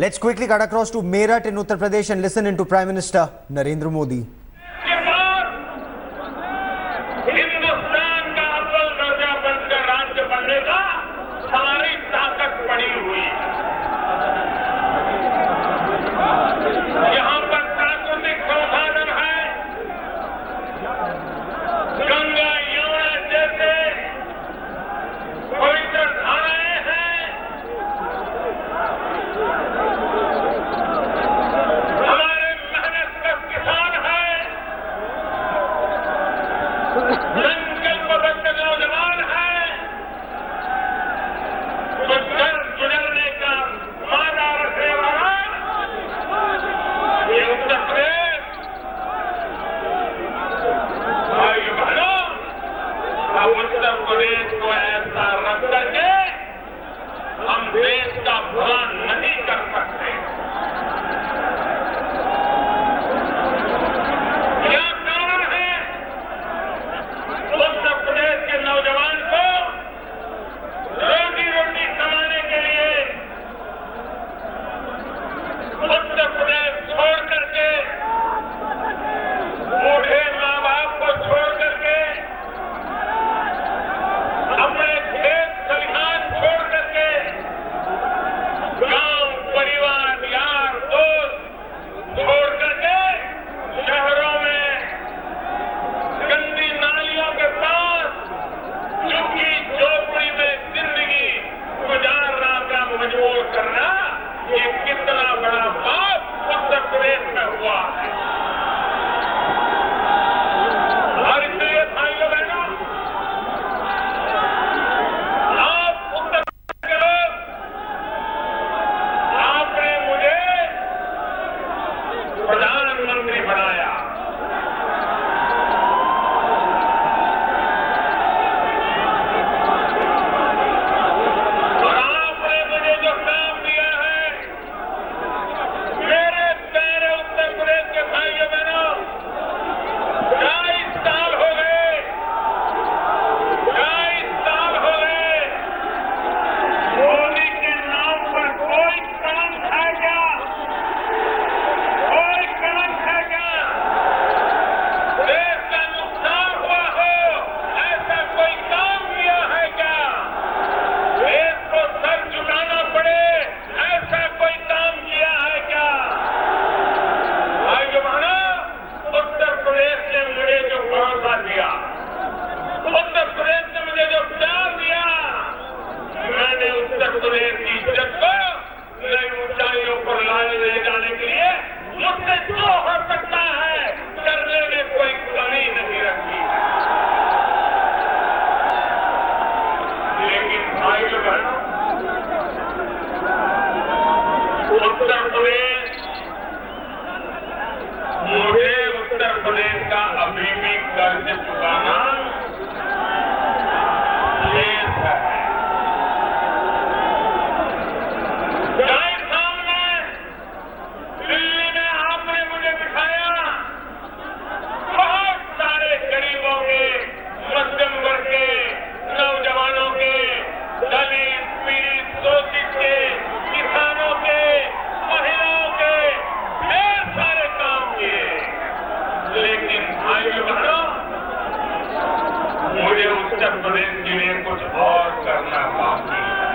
Let's quickly cut across to Meerut in Uttar Pradesh and listen into Prime Minister Narendra Modi. Hindustan का अव्वल दर्जा बनकर राज्य बनने का हमारी ताकत पड़ी हुई है। यहाँ पर प्राकृतिक संसाधन है, गंगा यमुना जैसे पवित्र धाराएं हैं, हमारे मेहनत किसान हैं, संकल्पबद्ध नौजवान हैं, तो घर गुजरने का वादा रखने वाला ये उत्तर प्रदेश। भाइयों बहनों, अब उत्तर प्रदेश को ऐसा रख करके हम देश का भला नहीं कर सकते। क्या कारण है? उत्तर प्रदेश के नौजवान को रोटी रोटी कमाने के लिए उत्तर प्रदेश छोड़ करके, बूढ़े माँ बाप को छोड़ करके, अपने खेत खलिहान छोड़ करके, गांव परिवार यार दोस्त छोड़ करके शहरों में गंदी नालियों के पास झुग्गी झोपड़ी में जिंदगी गुजारना का मजबूर करना, ये कितना बड़ा पाप उत्तर प्रदेश में हुआ है। और इसलिए भाइयों बहनों, आप उत्तर प्रदेश के लोग, आपने मुझे प्रधानमंत्री बनाया। और आपने मुझे जो काम दिया है, मेरे प्यारे उत्तर प्रदेश के भाइयों बहनों, 22 साल हो गए, 22 साल हो गए। मोदी के नाम पर कोई कलंक है क्या? कोई कलंक है क्या? देश का नुकसान हुआ हो, ऐसा कोई काम किया है क्या? देश को सर झुकाना पड़े, ऐसा कोई काम किया है क्या? भाइयों बहनों, उत्तर प्रदेश ने मुझे जो भरोसा दिया, उत्तर प्रदेश ने मुझे जो प्यार दिया, मैंने उत्तर प्रदेश की इज्जत को नई ऊंचाइयों पर ले जाने के लिए मुझसे जो हो सकता है करने में कोई कमी नहीं रखी। लेकिन भाइयों बहनों, उत्तर प्रदेश, मुझे उत्तर प्रदेश का अभी भी कर्ज चुकाना शेष है। राजस्थान में, दिल्ली में आपने मुझे दिखाया, बहुत सारे गरीबों के, मध्यम वर्ग के, नौजवानों के, दलित पीड़ित शोषित के, किसानों के, महिलाओं के ढेर सारे काम किए। लेकिन भाइयों बहनों, मुझे उत्तर प्रदेश के लिए कुछ और करना बाकी है।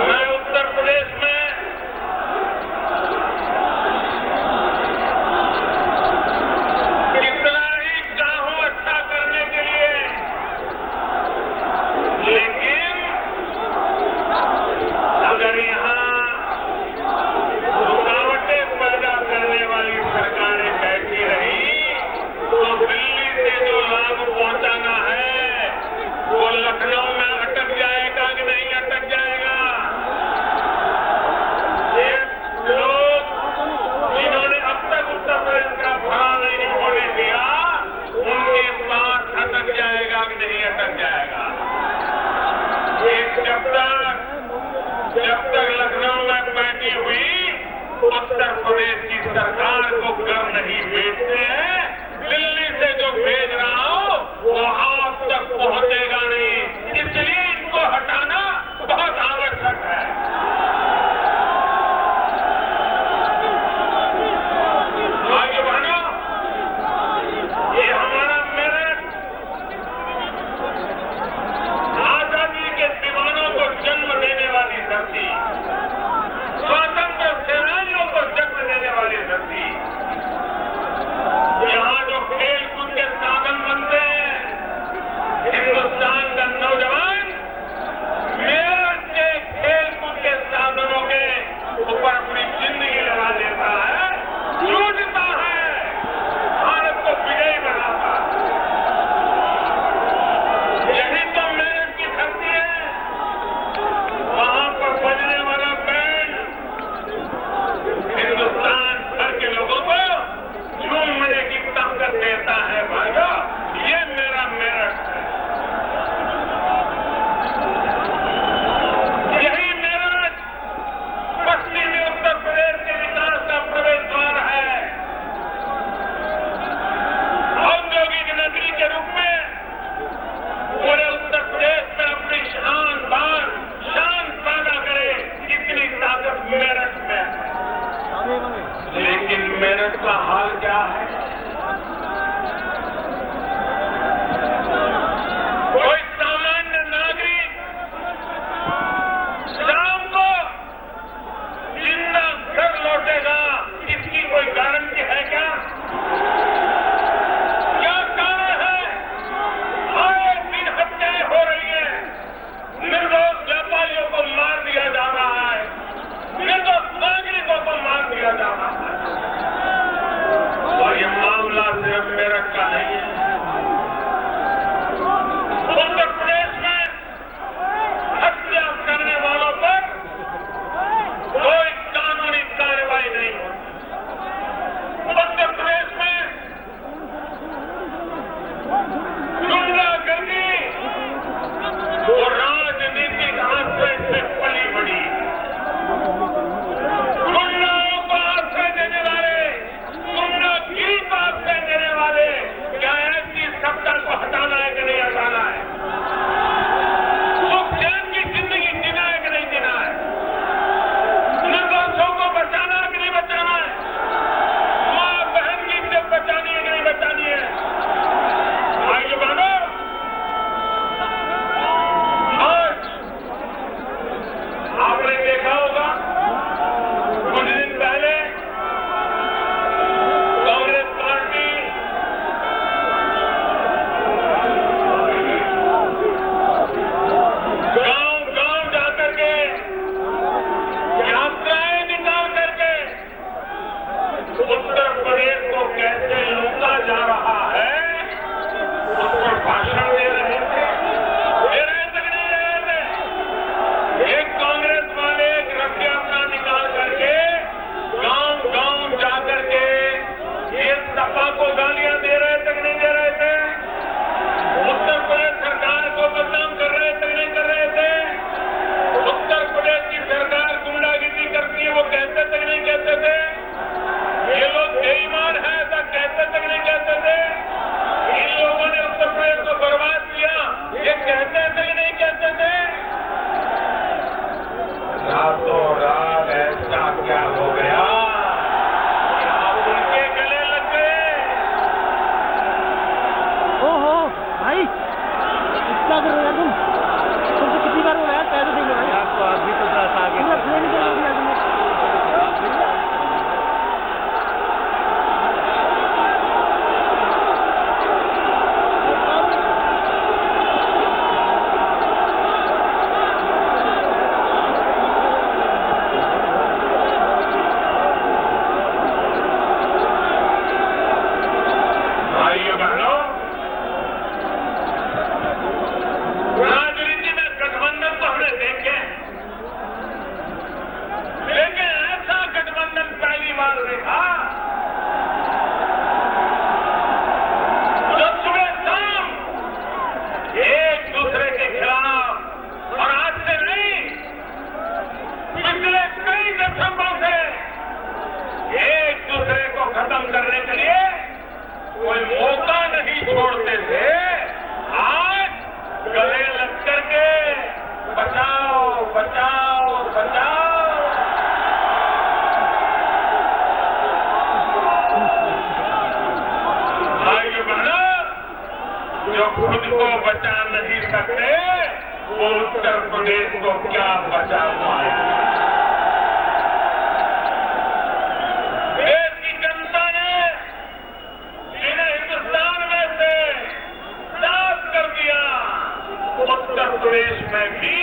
मैं उत्तर प्रदेश में कितना ही चाहूं अच्छा करने के लिए, लेकिन अगर यहाँ रुकावटें पैदा करने वाली सरकारें बैठी रही, तो दिल्ली से जो लाभ पहुंचाना है, वो लखनऊ में अटक जाएगा कि नहीं अटक जाएगा। ये लोग जिन्होंने अब तक उत्तर प्रदेश का भला नहीं होने दिया, उनके पास अटक जाएगा कि नहीं अटक जाएगा। जब तक लखनऊ में बैठी हुई उत्तर प्रदेश की सरकार को घर नहीं बेचते हैं, दिल्ली से जो भेज रहा हूं वो आप तक पहुंचेगा नहीं। इसलिए इनको वो उत्तर प्रदेश को क्या बचा पाया। देश की जनता ने इन्हें हिंदुस्तान में से साफ कर दिया। उत्तर प्रदेश में भी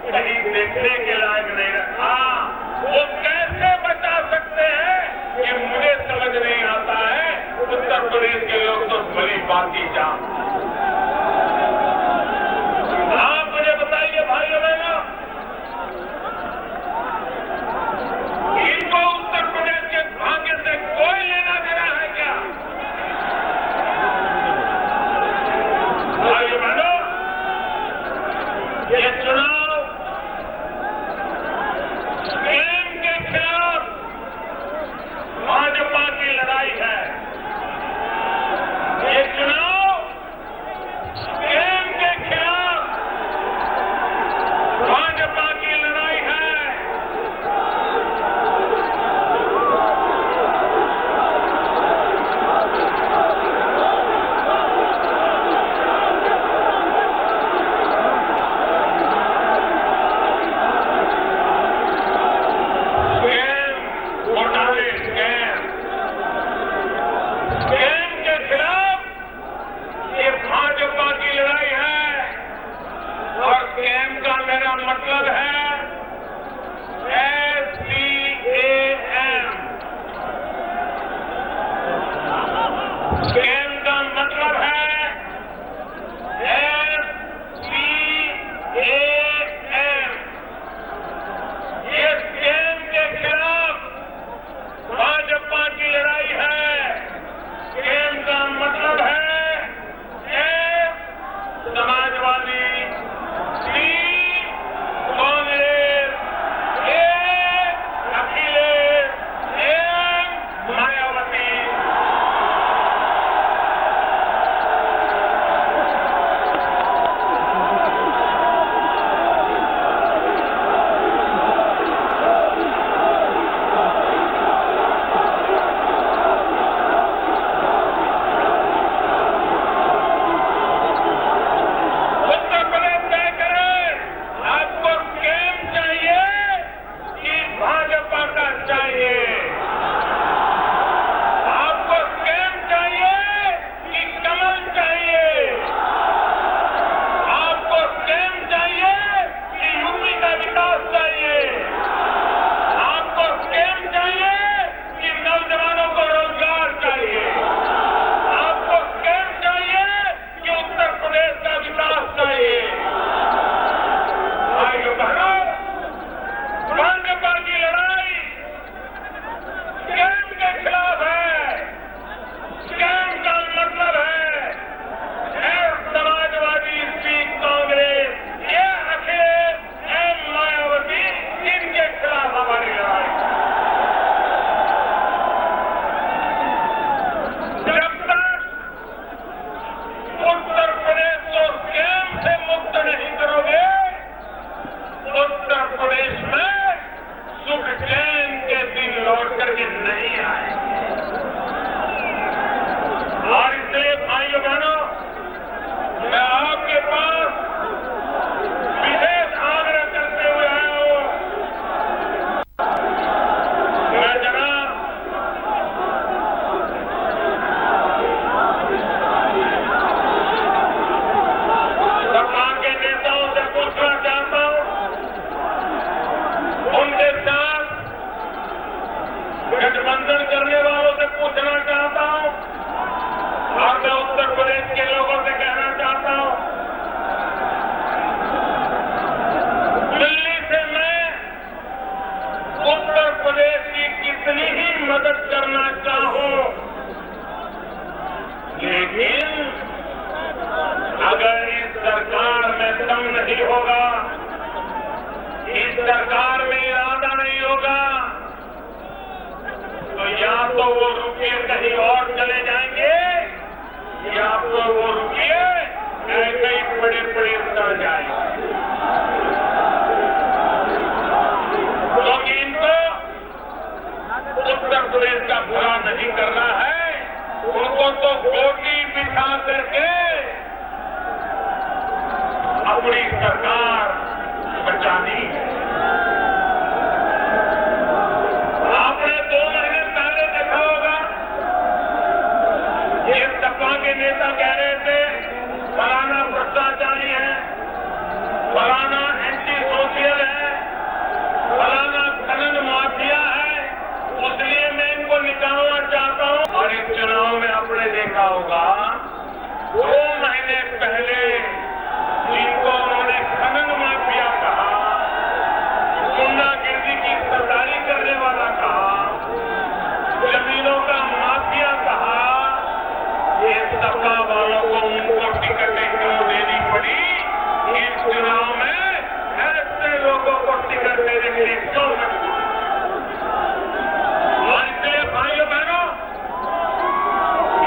कहीं देखने के लायक नहीं रखा। वो कैसे बचा सकते हैं ये मुझे समझ नहीं आता है। उत्तर प्रदेश के लोग तो बड़ी बाकी जान। आप मुझे बताइए भाइयों बहनों, इनको उत्तर प्रदेश के भाग्य से कोई लेना देना है क्या? भाइयों बहनों, ये चुनाव स्कैम के खिलाफ भाजपा की लड़ाई है। ये चुनाव स्कैम के खिलाफ भाजपा की लड़ाई है। स्कैम, घोटाले, स्कैम के खिलाफ ये भाजपा की लड़ाई है। और स्कैम का मेरा मतलब है SCAM। स्कैम का मतलब है SCAM। ये स्कैम के खिलाफ भाजपा की लड़ाई है। स्कैम का मतलब है समाजवादी, कांग्रेस, अखिलेश, मायावती। उत्तर प्रदेश तय करे, आपको स्कैम चाहिए कि भाजपा का चाहिए? आपको स्कैम चाहिए कि कमल चाहिए? आपको स्कैम चाहिए कि यूपी का विकास चाहिए? आपको स्कैम चाहिए कि नौजवानों को रोजगार चाहिए? आपको स्कैम चाहिए कि उत्तर प्रदेश का विकास चाहिए? भाइयों बहनों, भाजपा की लड़ाई स्कैम के खिलाफ है। स्कैम का मतलब है समाजवादी, कांग्रेस, ये अखिलेश, मायावती, इनके खिलाफ हमारी लड़ाई। जब तक उत्तर प्रदेश को स्कैम से मुक्त नहीं करोगे, उत्तर प्रदेश में सुख चैन के दिन लौट करके नहीं आएंगे। और इसलिए भाइयों बहनों, मैं आपके पास विशेष आग्रह करते हुए आया हूं। मैं जनाब सपा के नेताओं से पूछना चाहता हूं, उनके साथ गठबंधन करने वालों से पूछना चाहता हूं, और मैं उत्तर प्रदेश के लोगों से कहना चाहता हूं, दिल्ली से मैं उत्तर प्रदेश की कितनी ही मदद करना चाहूं, लेकिन अगर इस सरकार में दम नहीं होगा, इस सरकार में इरादा नहीं होगा, तो या तो वो रुपये कहीं और चले जाएंगे, या तो वो रुपये ऐसे ही बड़े बड़े उतर जाएंगे। क्योंकि इनको उत्तर प्रदेश का भला नहीं करना है, उनको तो गोटी बिछा करके अपनी सरकार बचानी है। आपने 2 महीने पहले देखा होगा, ये सपा के नेता कह रहे थे फलाना भ्रष्टाचारी है, फलाना एंटी सोशल है, फलाना खनन माफिया है, इसलिए मैं इनको निकालना चाहता हूं। और इस चुनाव में आपने देखा होगा 2 महीने पहले जिनको उन्होंने खनन माफिया कहा, गुंडागिर्दी की सरदारी करने वाला कहा, जमीनों का माफिया कहा, ये सपा वालों को उनको टिकटें क्यों देनी पड़ी? इस चुनाव में ऐसे लोगों को टिकट देने के लिए क्यों मजबूर? और इसलिए भाइयों बहनों,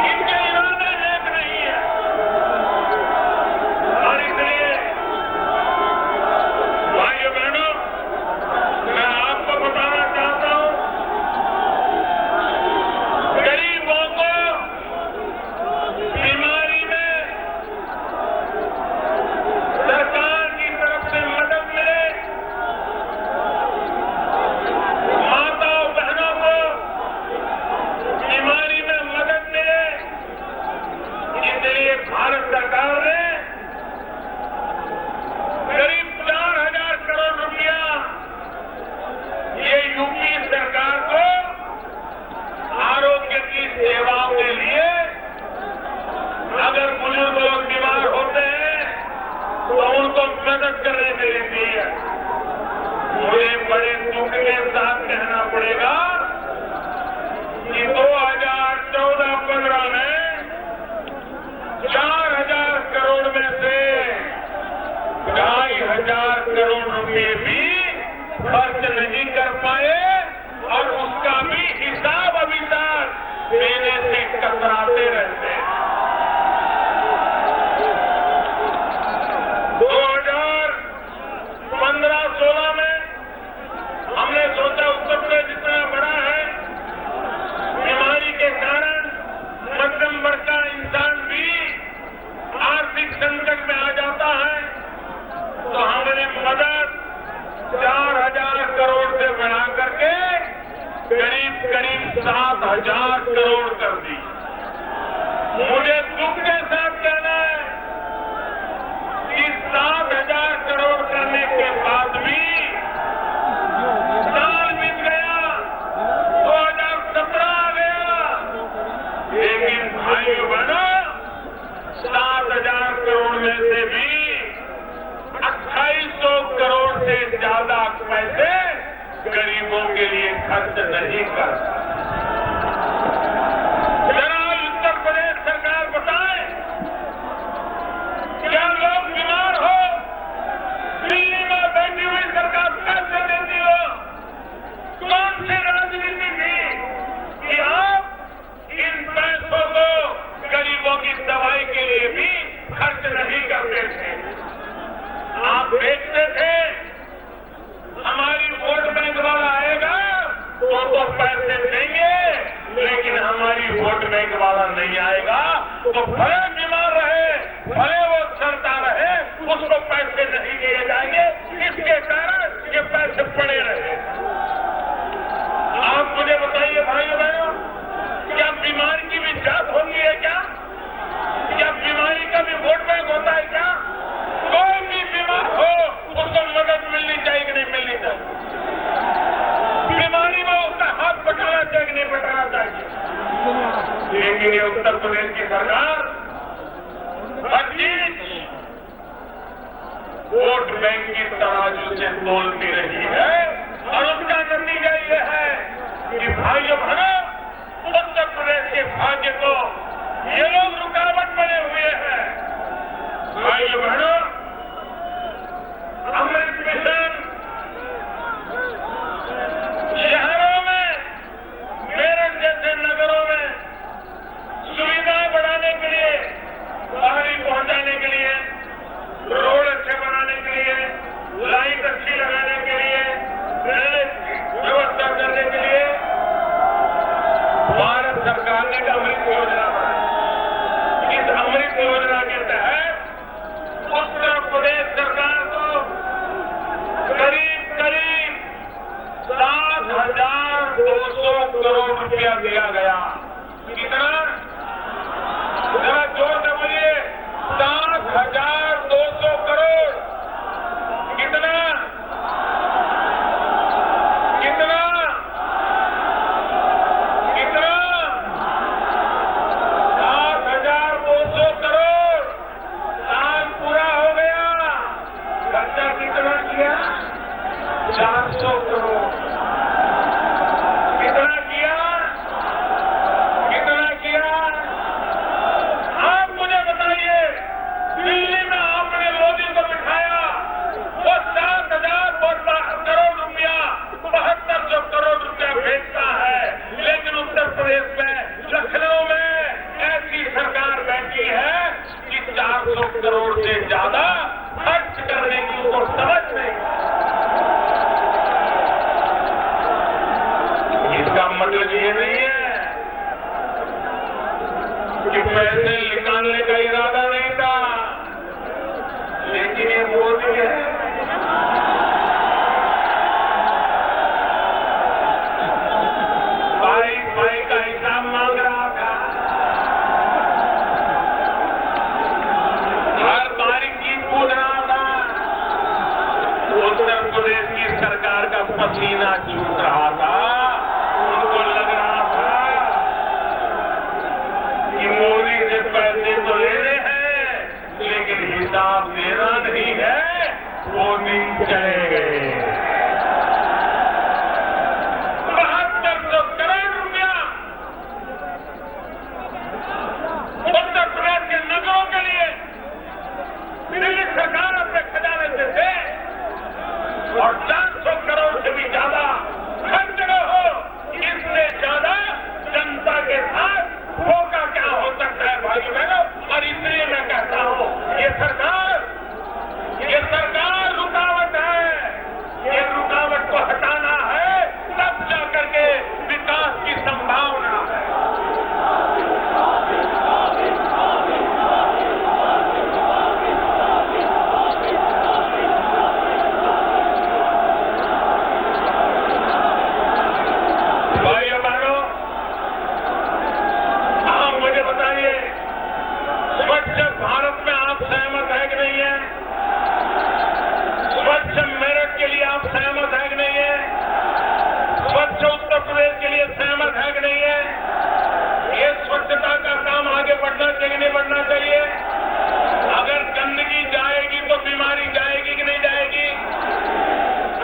इनके इरादे नेक नहीं है। और इसलिए भाइयों बहनों, मैं आपको बताना चाहता हूं, गरीबों को बीमारी में सरकार की तरफ से मदद मिले, माताओं बहनों को बीमारी में मदद मिले, इसलिए भारत सरकार ने करीब 4,000 करोड़ रुपया ये यूपी सरकार को आरोग्य की सेवाओं के लिए, अगर बुजुर्ग लोग बीमार होते हैं तो उनको मदद करने के लिए दी है। मुझे बड़े दुख के साथ कहना पड़ेगा कि 2014-15 में 4,000 करोड़ में से 2,500 करोड़ रुपए भी खर्च नहीं कर पाए, और उसका भी हिसाब अभी तक देने से कतराते रहते हैं। 2015-16 में हमने सोचा उत्तर प्रदेश इतना बड़ा है, बीमारी के कारण मध्यम वर्ग का इंसान भी आर्थिक संकट में आ जाता है, तो हमने मदद 4,000 करोड़ से बढ़ा करके करीब 7,000 करोड़ कर दी। मुझे दुख के साथ कहना है कि 7,000 करोड़ करने के बाद भी साल बीत गया, 2017 आ गया, लेकिन भाइयों बहनों, 7,000 करोड़ में से भी 2,800 करोड़ से ज्यादा पैसे गरीबों के लिए खर्च नहीं कर सकते। जरा उत्तर प्रदेश सरकार बताए, क्या लोग बीमार हो, दिल्ली में बैठी हुई सरकार पैसे देती हो? कौन सी राजनीति थी कि आप इन पैसों को गरीबों की दवाई के लिए भी खर्च नहीं करते थे? आप देखते थे हमारी वोट बैंक वाला आएगा तो पैसे देंगे, लेकिन हमारी वोट बैंक वाला नहीं आएगा तो भले बीमार रहे, भले वो सरता रहे, उसको पैसे नहीं दिए जाएंगे। इसके कारण ये पैसे पड़े रहे। आप मुझे बताइए भाइयों बहनों, क्या बीमारी की भी जांच होती है क्या? क्या बीमारी का भी वोट बैंक होता है क्या? कोई भी बीमार हो उसको मदद मिलनी चाहिए कि नहीं मिलनी चाहिए? बीमारी में उसका हाथ बटाना चाहिए कि नहीं बटाना चाहिए? लेकिन ये उत्तर प्रदेश की सरकार हर चीज वोट बैंक की तराजू से तोलती रही है, और उसका नतीजा ये है कि भाइयों बहनों, उत्तर प्रदेश के भाग्य को ये लोग रुकावट बने हुए हैं। भाइयों बहनों, अमृत मिशन शहरों में, मेरठ जैसे नगरों में सुविधा बढ़ाने के लिए, पानी पहुंचाने के लिए, रोड अच्छे बनाने के लिए, लाइट अच्छी लगाने के लिए, ड्रेनेज व्यवस्था करने के लिए भारत सरकार ने एक अमृत योजना बनाई। इस अमृत योजना के तहत उत्तर उत्तर प्रदेश की सरकार का पसीना छूट रहा था, उनको लग रहा था कि मोदी से पैसे तो ले रहे हैं, लेकिन हिसाब देना नहीं है, वो दिन चले गए। 7200 करोड़ रुपया उत्तर प्रदेश के नगरों के लिए दिल्ली सरकार अपने खजाने से दे और 400 करोड़ से भी ज्यादा हर जगह हो, इससे ज्यादा जनता के साथ धोखा क्या हो सकता है भाई बहनों। और इसलिए मैं कहता हूं ये सरकार रुकावट है, ये रुकावट को हटाना है, तब जाकर के विकास की संभावना है। भाइयों बहनों, आप मुझे बताइए, स्वच्छ भारत में आप सहमत है कि नहीं है? स्वच्छ मेरठ के लिए आप सहमत है कि नहीं है? स्वच्छ उत्तर प्रदेश के लिए सहमत है कि नहीं है? ये स्वच्छता का काम आगे बढ़ना चाहिए नहीं बढ़ना चाहिए? अगर गंदगी जाएगी तो बीमारी जाएगी कि नहीं जाएगी?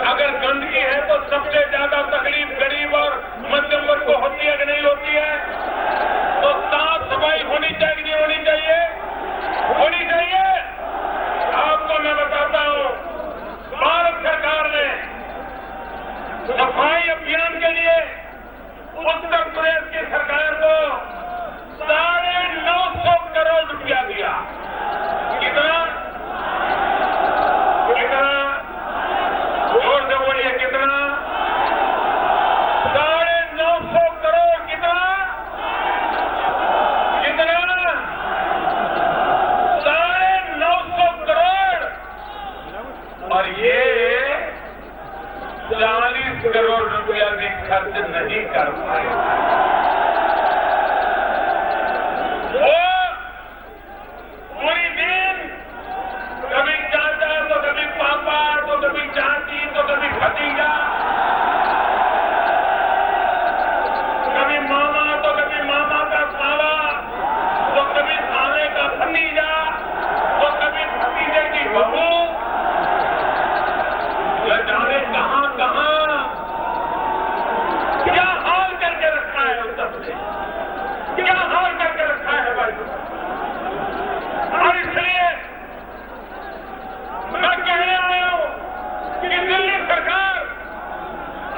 अगर गंदगी है तो सबसे ज्यादा तकलीफ गरीब और मध्यम वर्ग को होती है कि नहीं होती है? तो साफ सफाई होनी चाहिए कि नहीं होनी चाहिए? होनी चाहिए। आपको मैं बताता हूं, भारत सरकार ने सफाई अभियान के लिए उत्तर प्रदेश की सरकार को 950 करोड़ रुपया दिया। कितना? जोर से बोलिए, कितना? 950 करोड़। कितना? 950 करोड़। और ये 40 करोड़ रुपया भी खर्च नहीं कर पाए। वो पूरी दिन कभी चाचा तो कभी पापा तो कभी चाची तो कभी भतीजा, कभी मामा तो कभी मामा का साला, तो कभी साले का भतीजा, तो कभी भतीजे की बहू, न जाने कहां कहां क्या हाल करके रखा है उत्तर प्रदेश, क्या हाल करके रखा है भाई। और इसलिए मैं कहने आया हूं कि दिल्ली सरकार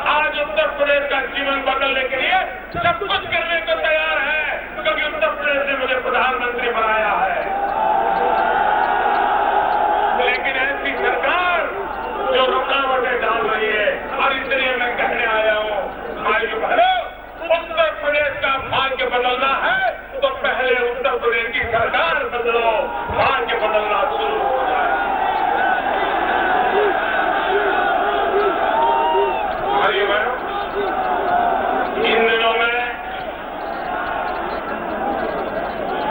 आज उत्तर प्रदेश का जीवन बदलने के लिए सब कुछ करने को तैयार है, क्योंकि उत्तर प्रदेश ने मुझे प्रधानमंत्री बनाया है। लेकिन ऐसी सरकार जो रुकावटें डाल रही है, और इसलिए मैं कहने आया हूं, भाइयों बहनों, उत्तर प्रदेश का भाग्य बदलना है तो पहले उत्तर प्रदेश की सरकार बदलो, भाग्य बदलना शुरू हो जाए। भाइयों बहनों, इन दिनों में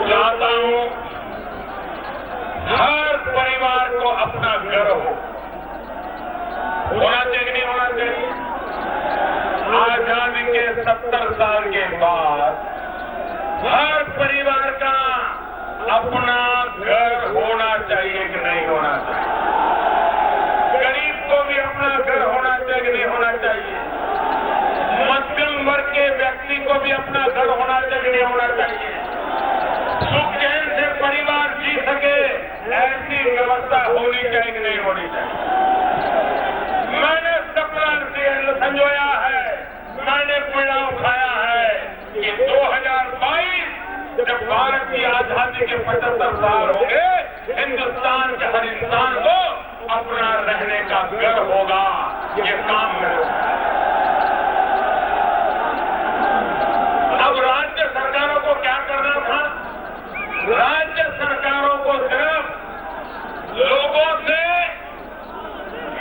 चाहता हूं हर परिवार को अपना घर हो, होना चाहिए कि नहीं होना चाहिए? आजादी के 70 साल के बाद हर परिवार का अपना घर होना चाहिए कि नहीं होना चाहिए? गरीब को भी अपना घर होना चाहिए कि नहीं होना चाहिए? मध्यम वर्ग के व्यक्ति को भी अपना घर होना चाहिए कि नहीं होना चाहिए? सुख चैन से परिवार जी सके ऐसी व्यवस्था होनी चाहिए कि नहीं होनी चाहिए? मैंने सपना संजोया है, मैंने पीड़ा उठाया है कि 2022 जब भारत की आजादी के 75 साल हो गए, हिंदुस्तान के हर इंसान को अपना रहने का घर होगा। ये काम मेरे अब राज्य सरकारों को क्या करना था? राज्य सरकारों को सिर्फ लोगों से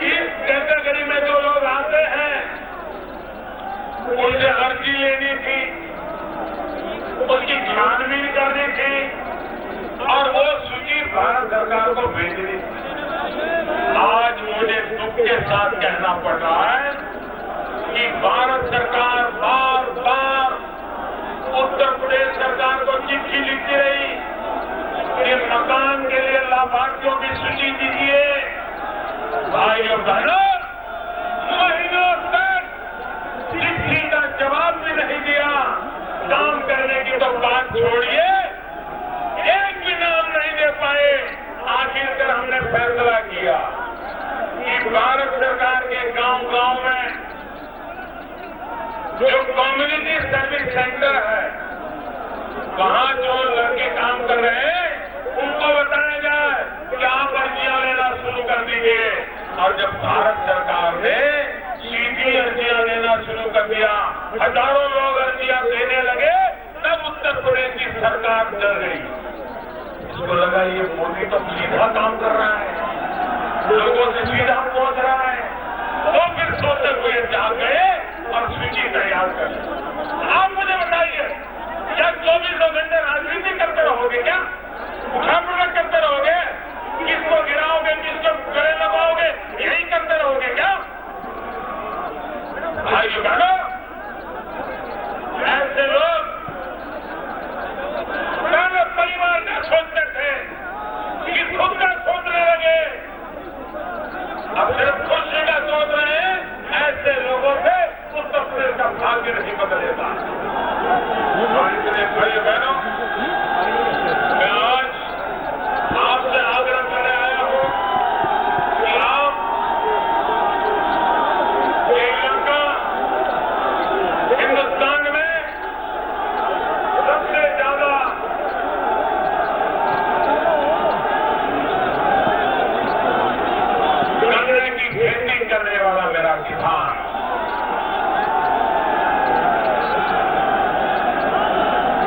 इस कैटेगरी में जो लोग आते हैं उनसे अर्जी लेनी थी, उसकी छानबीन करनी थी और वो सूची भारत सरकार को भेजनी थी। आज मुझे दुख के साथ कहना पड़ रहा है कि भारत सरकार बार बार उत्तर प्रदेश सरकार को चिट्ठी लिखती रही कि मकान के लिए लाभार्थियों की सूची दीजिए। भाइयों बहनों, महीनों तक चिट्ठी का जवाब भी नहीं दिया। काम करने की तो बात छोड़िए, एक भी नाम नहीं दे पाए। आखिरकार हमने फैसला किया कि भारत सरकार के गांव-गांव में जो कम्युनिटी सर्विस सेंटर है, वहां जो लड़के काम कर रहे हैं, उनको बताया जाए कि आप अर्जियां लेना शुरू कर दीजिए। और जब भारत सरकार ने सीधी अर्जियां लेना शुरू कर दिया, हजारों लोग अर्जियां देने लगे, तब उत्तर प्रदेश की सरकार डर गई। इसको लगा ये मोदी तो सीधा काम कर रहा है, लोगों से सीधा पहुंच रहा है। तो फिर सोचते हुए जाग गए और सूची तैयार कर ली। आप मुझे बताइए, क्या 24 घंटे राजनीति करते रहोगे? क्या उठापटक करते रहोगे? किसको गिराओगे, किसको गले लगाओगे, यही करते रहोगे क्या? भाइयों बहनों, ऐसे लोग पहले परिवार का सोचते थे कि खुद का सोचने लगे, अब सिर्फ खुशी का सोच रहे हैं। ऐसे लोगों से उत्तर प्रदेश का भाग्य नहीं बदलेगा। भाइयों बहनों, मैं आज आपसे आग्रह करने आया हूं कि आप श्रीलंका हिंदुस्तान में सबसे ज्यादा गन्ने की खेती करने वाला मेरा किसान,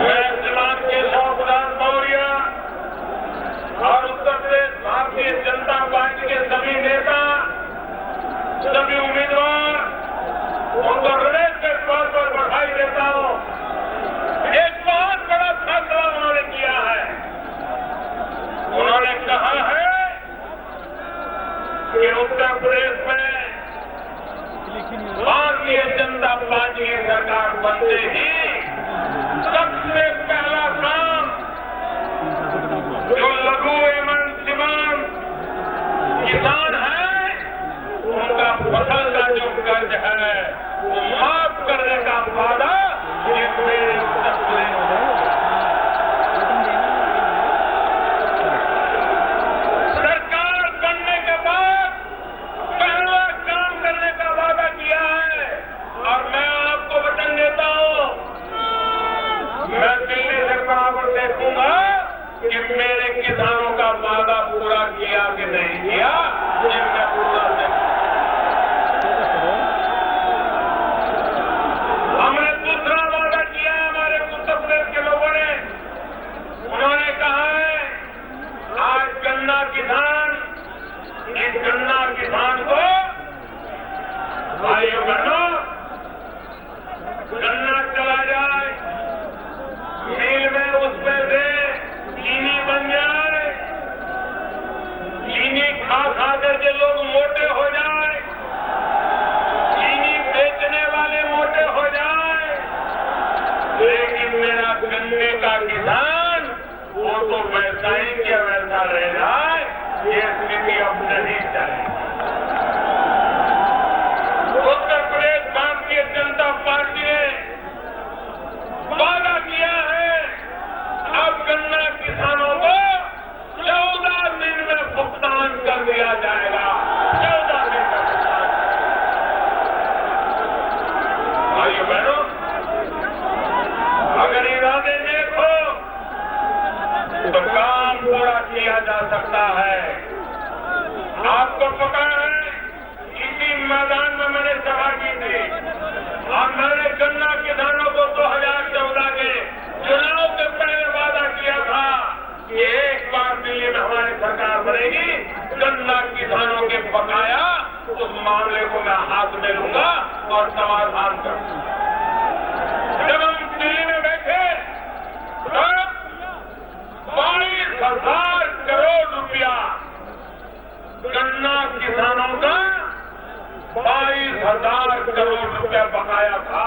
मैं श्रीमान केशव प्रसाद मौर्य और उत्तर प्रदेश भारतीय जनता पार्टी के सभी नेता, सभी उम्मीदवार, उनको हृदय के तौर पर बधाई देता हूं। एक बहुत बड़ा फैसला उन्होंने किया है। उन्होंने कहा है कि उत्तर प्रदेश में भारतीय जनता पार्टी की सरकार बनते ही सबसे पहला काम जो लघु एवं सीमांत किसान है, उनका फसल का जो कर्ज है वो माफ करने का वादा ये मेरे उत्तर प्रदेश सरकार बनने के बाद पहला काम करने का वादा किया है। और मैं आपको वचन देता हूं, मैं दिल्ली से बराबर देखूंगा कि मेरे किसानों का वादा पूरा किया कि नहीं किया, ये मैं पूरा देखूंगा। हमने दूसरा वादा किया है हमारे उत्तर प्रदेश के लोगों ने। उन्होंने कहा है आज गन्ना किसान, इस गन्ना किसान को, भाइयों बहनों, गन्ना चला जाए मिल में, उसमें से चीनी बन जाए, चीनी खा खा करके लोग मोटे हो जाए, चीनी बेचने वाले मोटे हो जाए, लेकिन मेरा गन्ने का किसान वो तो वैसा ही क्या वैसा रह जाए, ये स्थिति अब नहीं चलेगी। उत्तर प्रदेश भारतीय जनता पार्टी ने वादा किया है, अब गन्ना किसानों को 14 दिन में भुगतान कर दिया जाएगा। 14 दिन का भुगतान। भाइयों बहनों, अगर इरादे देखो तो काम पूरा किया जा सकता है। आपको पता है, इसी मैदान में मैंने सभा की थी और मैंने गन्ना किसानों को 2014 के चुनाव के पहले वादा किया था कि एक बार दिल्ली में हमारी सरकार बनेगी, गन्ना किसानों के बकाया उस मामले को मैं हाथ में लूंगा और समाधान करूंगा। जब हम दिल्ली में बैठे तब 22,000 करोड़ रुपया गन्ना किसानों का 22,000 करोड़ रुपया बकाया था।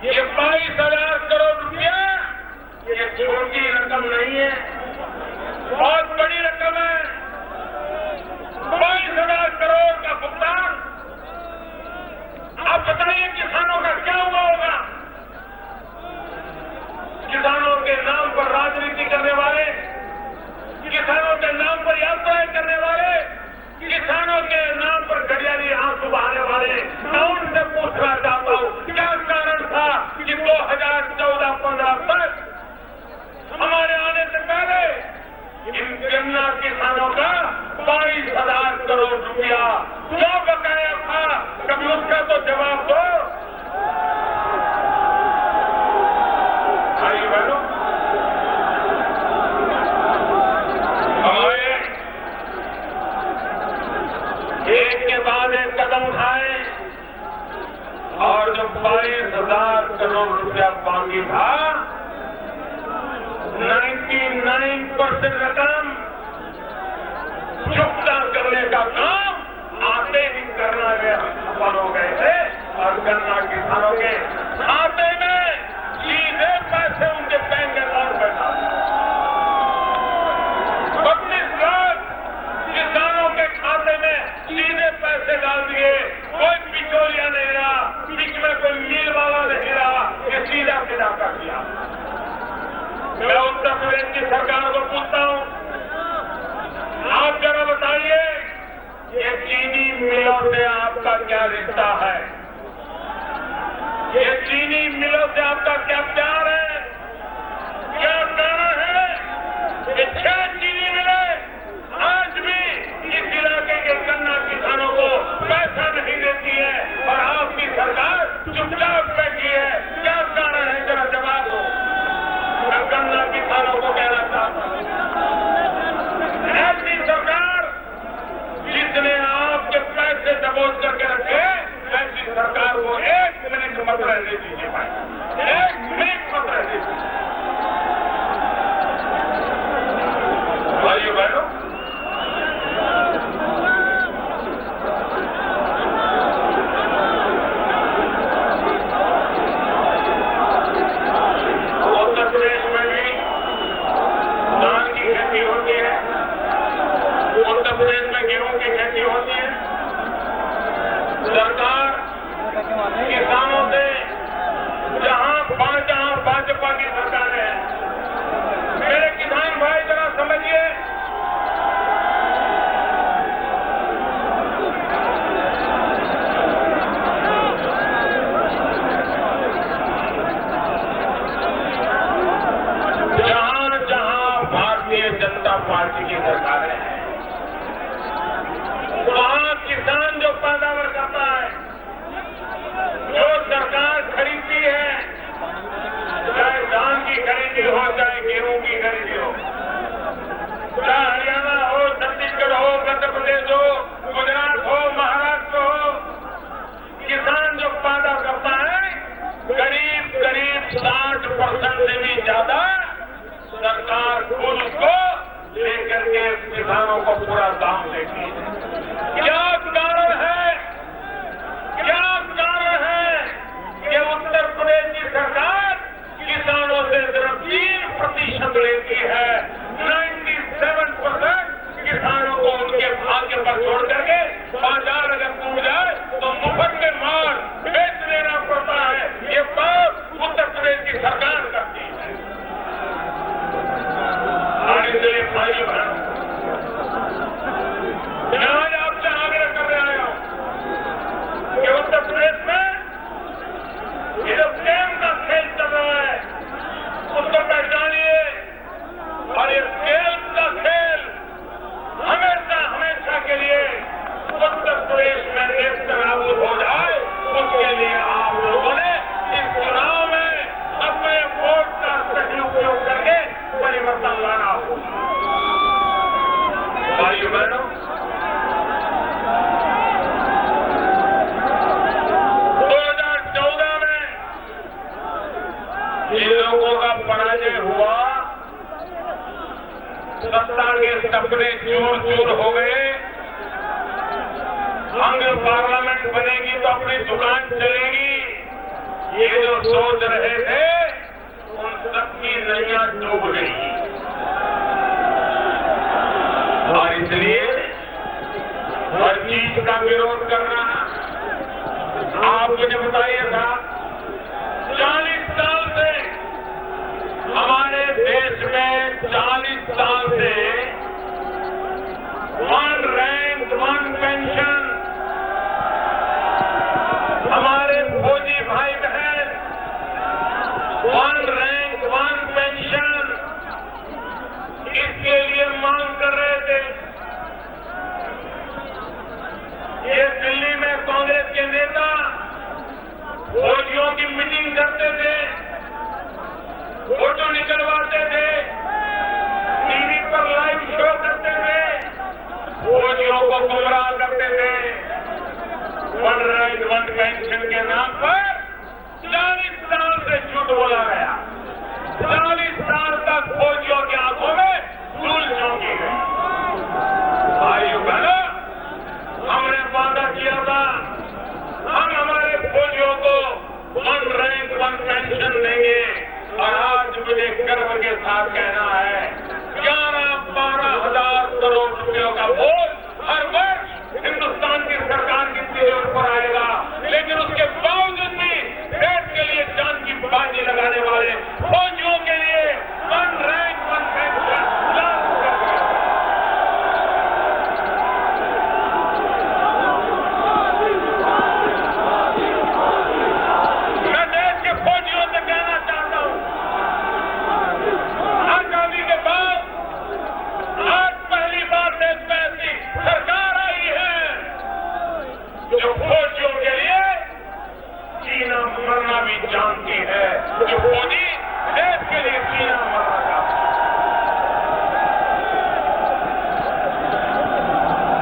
ये 22,000 करोड़ रुपया ये छोटी रकम नहीं है, बहुत बड़ी रकम है। 22,000 करोड़ का भुगतान। आप बताइए किसानों का क्या हुआ होगा? किसानों के नाम पर राजनीति करने वाले, किसानों के नाम पर यात्राएं करने वाले, किसानों के नाम पर घड़ियाली आंसू बहाने वाले, मैं उनसे पूछना चाहता हूं क्या कारण था कि 2014-15 तक हमारे आने से पहले इन गन्ना किसानों का 22,000 करोड़ रुपया क्यों बकाया था? कभी उसका तो जवाब दो। भाई बहनों, हमारे एक के बाद एक कदम उठाए और जो 22,000 करोड़ रुपया बाकी था, 99% रकम चुकता करने का काम आते ही करना सफल हो गए थे और गन्ना किसानों के खाते में सीधे पैसे उनके बैंक अकाउंट में था। 32 लाख किसानों के खाते में सीधे पैसे डाल दिए। कोई बिचौलिया नहीं रहा, बीच में कोई मिल वाला नहीं रहा, ये सीधा सीधा कर दिया। मैं उत्तर प्रदेश की सरकार को पूछता हूं, आप जरा बताइए ये चीनी मिलों से आपका क्या रिश्ता है? ये चीनी मिलों से आपका क्या प्यार है? क्या कारण है? ये 6 चीनी मिलें आज भी इस इलाके के गन्ना किसानों को पैसा नहीं देती है और आपकी सरकार चुपचाप बैठी है। क्या कारण है? जरा जवाब दो। मैं गन्ना किसानों को कहना चाहता हूं, ऐसी सरकार जिसने आपके पैसे दबोच करके रखे, ऐसी सरकार को 1 मिनट मत रहने दीजिए भाई, 1 मिनट मत रहने दीजिए। भाइयों बहनों, उत्तर प्रदेश में भी धान की खेती होती है, उत्तर प्रदेश में गेहूं की खेती होती है। सरकार किसानों से जहां भाजपा की सरकार है, मेरे किसान भाई जरा समझिए, जहां भारतीय जनता पार्टी की सरकार है, वहां किसान जो पैदावार करता है, जो सरकार खरीदती है, चाहे धान की खरीदी हो, चाहे गेहूं की खरीदी हो, चाहे हरियाणा हो, छत्तीसगढ़ हो, मध्य प्रदेश हो, गुजरात हो, महाराष्ट्र हो, किसान जो पैदा करता है, करीब 60% से भी ज्यादा सरकार खुद उसको लेकर के किसानों को पूरा दाम देती है। क्या कारण है? क्या कारण है कि उत्तर प्रदेश की सरकार किसानों से सिर्फ 3% लेती है? 97% किसानों को उनके भाग्य पर छोड़ करके बाजार अगर टूट जाए तो मुफ्त में माल बेच देना पड़ता है। ये बात उत्तर प्रदेश की सरकार करती है। इसलिए भाई बहन, मैं आज आपसे आग्रह करने आया हूं कि उत्तर प्रदेश में ये जो प्रेम का खेल चल रहा है उसको पहचानिए और ये खेल का खेल हमेशा के लिए उत्तर प्रदेश में नेस्त नाबूद हो जाए, उसके लिए आप लोगों ने इस चुनाव में अपने वोट का सही उपयोग करके परिवर्तन लाना हो। भाइयों बहनों, 2014 में जिन लोगों का पराजय हुआ, सत्ता के सपने चूर चूर हो गए, अंग पार्लियामेंट बनेगी तो अपनी दुकान चलेगी, ये जो सोच रहे थे उन सबकी नैया डूब गई। और इसलिए हर चीज का विरोध करना। आप मुझे बताइए था, 40 साल से हमारे देश में 40 साल से वन रैंक वन पेंशन हमारे फौजी भाई बहन वन रैंक वन पेंशन इसके लिए मांग कर रहे थे। ये दिल्ली में कांग्रेस के नेता फौजियों की मीटिंग करते थे, फोटो निकलवाते थे, टीवी पर लाइव शो करते थे, फौजियों को गुमराह करते थे। वन रैंक वन पेंशन के नाम पर 40 साल से झूठ बोला गया। 40 साल तक फौजियों की आंखों में धूल झोंकी गई। भाइयों बहनों, हमने वादा किया था हम हमारे फौजियों को वन रैंक वन पेंशन देंगे, और आज मुझे गर्व के साथ कहना है 11-12 हजार करोड़ रुपयों का बोझ हर वर्ष हिंदुस्तान की सरकार की तिजोरी पर आएगा। लेकिन उसके बावजूद भी देश के लिए जान की बाजी लगाने वाले फौजियों के लिए वन रैंक वन पेंशन लागू कर दिया। मैं देश के फौजियों से कहना चाहता हूं, आजादी के बाद आज पहली बार देश में ऐसी सरकार आई है जो फौजियों के लिए जीना मरना भी जानती है, जो फौजी देश के लिए जीना मरना चाहता है।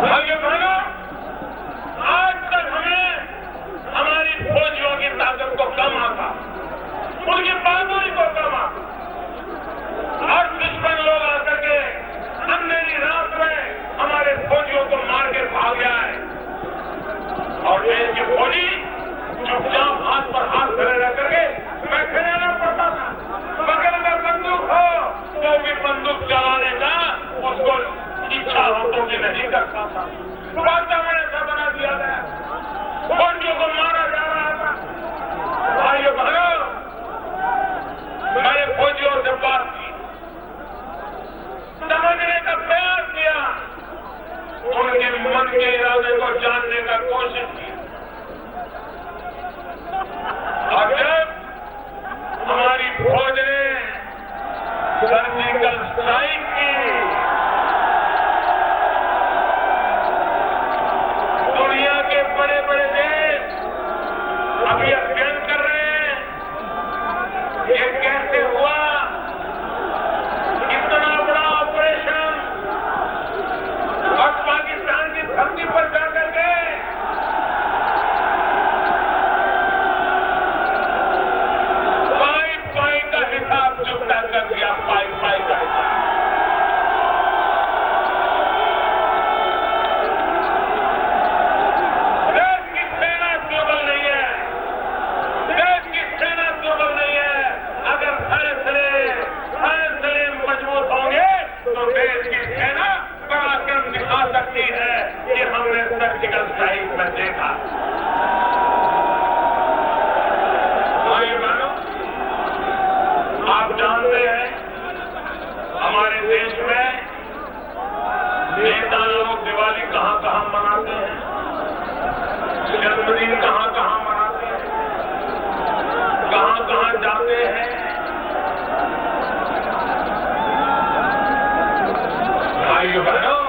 भाइयों बहनों, आज तक हमें हमारी फौजियों की ताकत को कम आता, उनकी बहादुरी को कम आता, और दुश्मन लोग आकर के अंधेरी रात में हमारे फौजियों को मार के भाग जाए, और देश के फौजी चुपचाप हाथ पर हाथ धरे रह करके बैठे रहना पड़ता था। बगल में बंदूक हो तो भी बंदूक चलाने का उसको इच्छा होती कि नहीं करता था। वातावरण ऐसा बना दिया गया, फौजियों को मारा जा रहा था। भाइयों बहनों, मैंने फौजियों से बात की, समझने का प्रयास किया, उनके मन के इरादे को जानने का कोशिश की। और जब हमारी फौज ने सर्जिकल स्ट्राइक की, दुनिया के बड़े बड़े देश अभी अध्ययन कर रहे हैं ये कैसे हुआ, इतना बड़ा ऑपरेशन, और पाकिस्तान की धरती पर जाकर के पाई का हिसाब चुकता कर दिया। पाई का हिसाब देश की सेना दुर्बल नहीं है, देश की सेना दुर्बल नहीं है। अगर फैसले मजबूत होंगे तो देश की सेना पराक्रम दिखा सकती है। ये हमने सर्जिकल स्ट्राइक में देखा। भाई बहनों, आप जानते हैं हमारे देश में नेता लोग दिवाली कहां कहां मनाते हैं, जन्मदिन कहां कहां मनाते हैं, कहां कहां जाते हैं। भाइयों बहनों,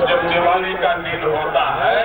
जब दिवाली का दिन होता है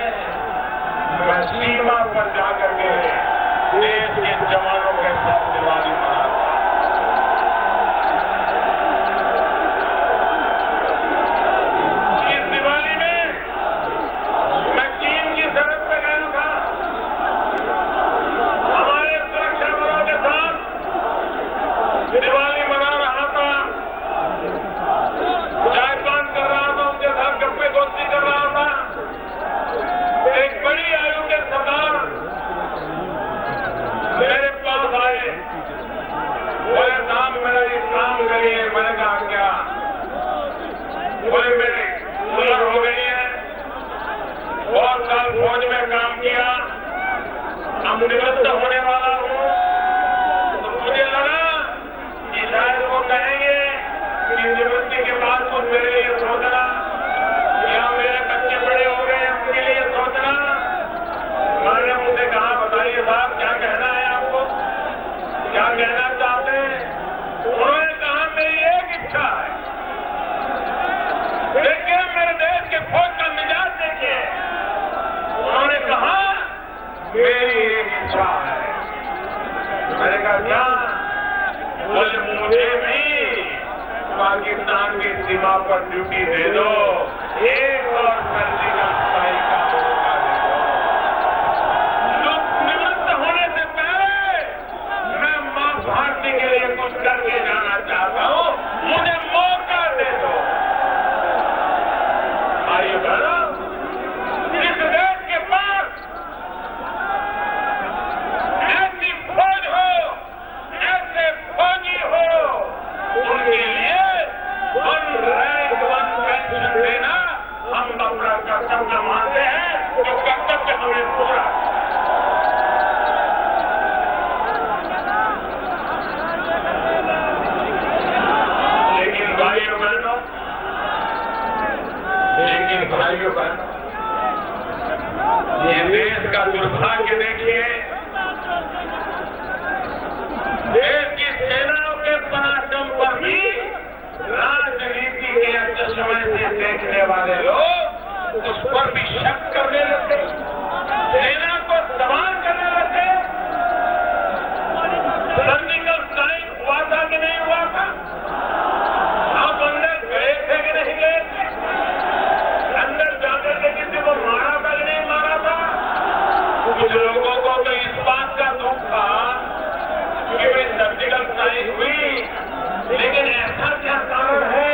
इच्छा है। मैंने कहा क्या? बोले मुझे भी पाकिस्तान की सीमा पर ड्यूटी दे दो, एक और सर्जिकल स्ट्राइक का मौका दे दो। निवृत्त होने से पहले मैं मां भारती के लिए कुछ करके जाना चाहता हूं, मुझे मौका दे दो। आइए बहनों, इस देश के पास ऐसी फौज हो, ऐसे फौजी हो, उनके लिए वन रैंक वन पेंशन देना हम अपना कर्तव्य मानते हैं, जो कर्तव्य हमें पूरा है। लेकिन भाइयों बहनों, ये देश का दुर्भाग्य देखिए, देश की सेनाओं के पराक्रम पर भी राजनीति के चश्मे से देखने वाले लोग उस पर भी शक करने लगते, सेना को सवाल करने लगते। सर्जिकल स्ट्राइक हुआ था कि नहीं हुआ था? आप अंदर गए थे कि नहीं गए थे? अंदर जाकर के किसी को मारा था कि नहीं मारा था? कुछ लोगों को तो इस बात का दुख था कि भाई सर्जिकल स्ट्राइक हुई, लेकिन ऐसा क्या कारण है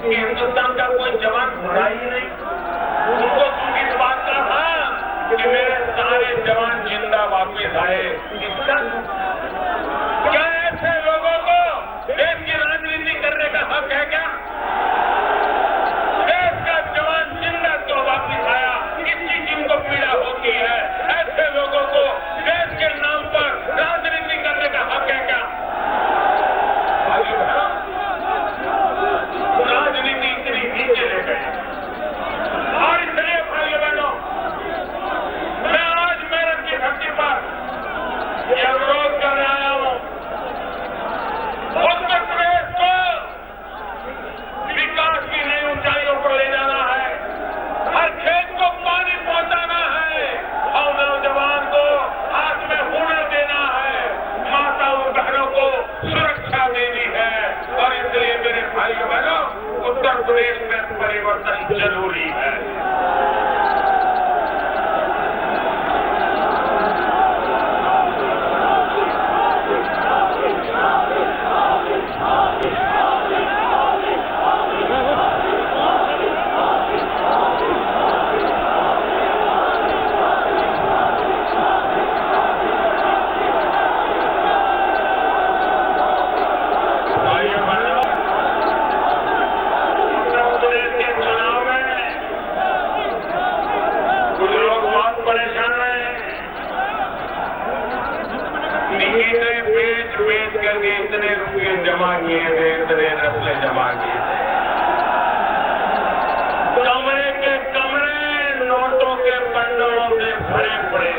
कि हिंदुस्तान का कोई जवान मरा ही नहीं? उनको दुख इस बात का था कि मेरे सारे जवान जिंदा वापस आए। इसका क्या ऐसे लोगों को देश की राजनीति करने का हक है क्या? देश का जवान जिंदा क्यों वापस आया, इसकी जिनको पीड़ा होती है, ऐसे लोगों को देश के नाम पर राजनीति करने का हक है क्या? राजनीति इतनी नीचे ले गई। और इसलिए भाइयों बहनों, मैं आज मेरठ की धरती पर यह अनुरोध कर आया हूं, उत्तर प्रदेश को विकास की नई ऊंचाइयों पर ले जाना है, हर खेत को पानी पहुंचाना है और नौजवान को हाथ में हुनर देना है, माताओं बहनों को सुरक्षा देनी है। और इसलिए मेरे भाइयों बहनों, उत्तर प्रदेश में परिवर्तन जरूरी है। बेच करके इतने रुपये जमा किए थे, इतने रस्ते जमा किए थे, कमरे के कमरे नोटों के बंडलों से भरे पड़े।